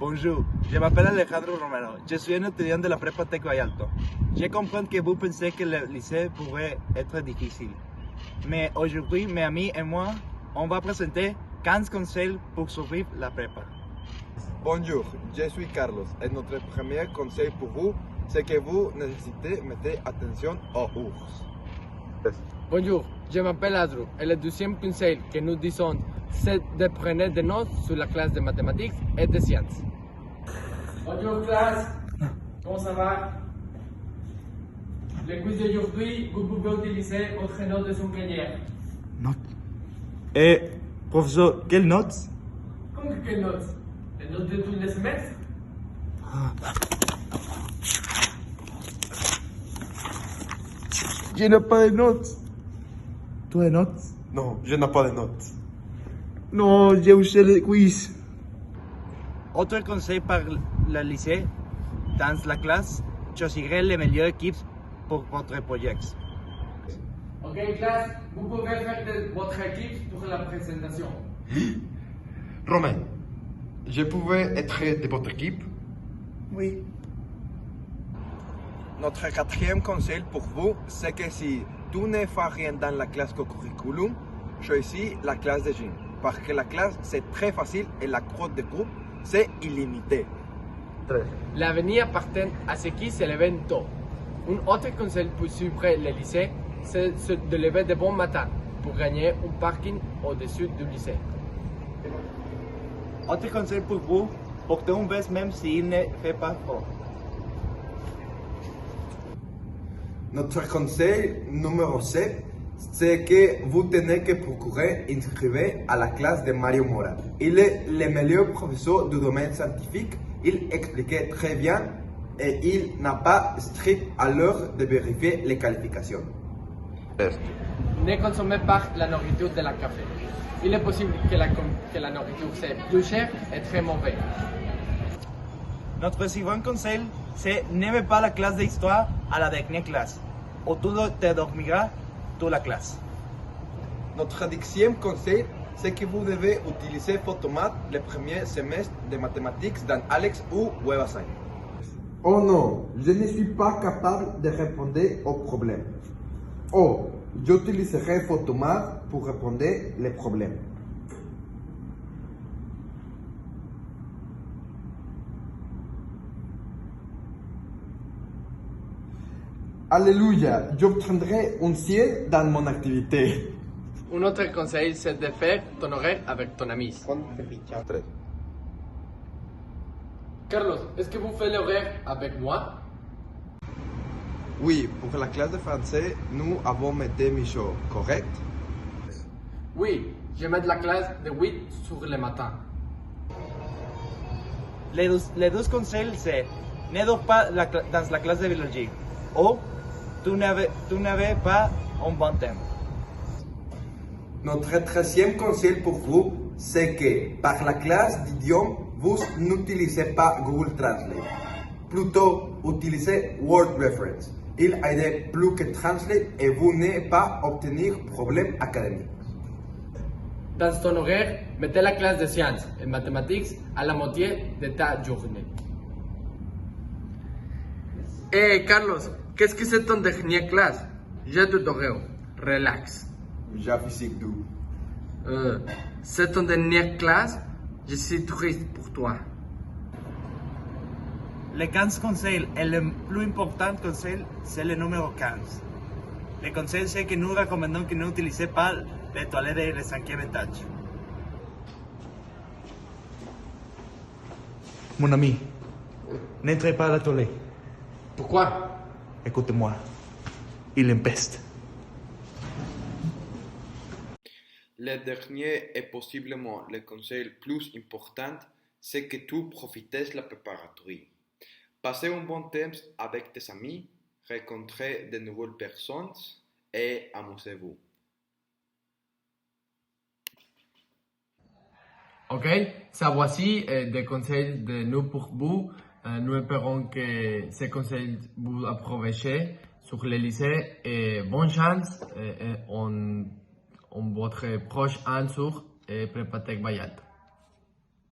Bonjour, je m'appelle Alejandro Romero. Je suis un étudiant de la prépa Tec Vallalto. Je comprends que vous pensez que le lycée pourrait être difficile. Mais aujourd'hui, mes amis et moi, on va présenter 15 conseils pour survivre la prépa. Bonjour, je suis Carlos et notre premier conseil pour vous, c'est que vous nécessitez mettre attention aux ours. Bonjour, je m'appelle Adro et le deuxième conseil que nous disons, c'est de prendre des notes sur la classe de mathématiques et de sciences. Bonjour classe, comment ça va? Le quiz d'aujourd'hui, vous pouvez utiliser votre note de souvenir. Notes. Et, professeur, quelles notes? Comment que quelle note? Les notes de tous les semestres? Je n'ai pas de notes. Tu as des notes? Non, je n'ai pas de notes. Non, j'ai usé le quiz. Autre conseil par le lycée, dans la classe, choisirez les meilleures équipes pour votre projet. Ok classe, vous pouvez faire de votre équipe pour la présentation. Romain, je pouvais être de votre équipe? Oui. Notre quatrième conseil pour vous, c'est que si tu ne fais rien dans la classe co-curriculum, choisis la classe de gym. Parce que la classe, c'est très facile et la crotte de groupe, c'est illimité. L'avenir appartient à ceux qui se lèvent tôt. Un autre conseil pour suivre le lycée, c'est de lever de bon matin pour gagner un parking au-dessus du lycée. Autre conseil pour vous, portez un veste même s'il ne fait pas froid. Notre conseil numéro 7, c'est que vous tenez que procurer inscrire à la classe de Mario Mora. Il est le meilleur professeur du domaine scientifique, il expliquait très bien et il n'a pas strict à l'heure de vérifier les qualifications. Ne consommez pas la nourriture de la café. Il est possible que la nourriture soit plus chère et très mauvaise. Notre second conseil, c'est n'aimez pas la classe d'histoire à la dernière classe, ou tu te dormiras toute la classe. Notre 10e conseil, c'est que vous devez utiliser Photomath le premier semestre de mathématiques dans Alex ou WebAssign. Oh non, je ne suis pas capable de répondre aux problèmes. Oh, j'utiliserai Photomath pour répondre les problèmes. Alléluia, j'obtiendrai un ciel dans mon activité. Un autre conseil, c'est de faire ton horaire avec ton ami. Carlos, est-ce que vous faites l'horaire avec moi? Oui, pour la classe de français, nous avons mis des missions correctes. Oui, je mets la classe de 8 sur le matin. Les deux conseils, c'est ne dors pas dans la classe de biologie, ou tu n'avais pas un bon temps. Notre 13e conseil pour vous, c'est que par la classe d'idiome, vous n'utilisez pas Google Translate. Plutôt, utilisez Word Reference. Il aide plus que Translate et vous n'allez pas obtenir problème académique. Dans ton horaire, mettez la classe de sciences et mathématiques à la moitié de ta journée. Hey Carlos, qu'est-ce que c'est ton dernière classe? Je t'adore. Relax. J'ai physique 2. C'est ton dernière classe? Je suis triste pour toi. Le 15 conseil et le plus important conseil, c'est le numéro 15. Le conseil, c'est que nous recommandons que n'utilisez pas les toilettes de 5e étage. Mon ami, n'entrez pas à la toilette. Pourquoi? Écoutez-moi, il empeste. Le dernier et possiblement le conseil le plus important, c'est que tu profites de la préparatorie. Passez un bon temps avec tes amis, rencontrez de nouvelles personnes et amusez-vous. Ok, ça voici des conseils de nous pour vous. Nous espérons que ces conseils vous approcheront sur le lycée et bonne chance en votre proche answer et Prépa Tec Vallalto.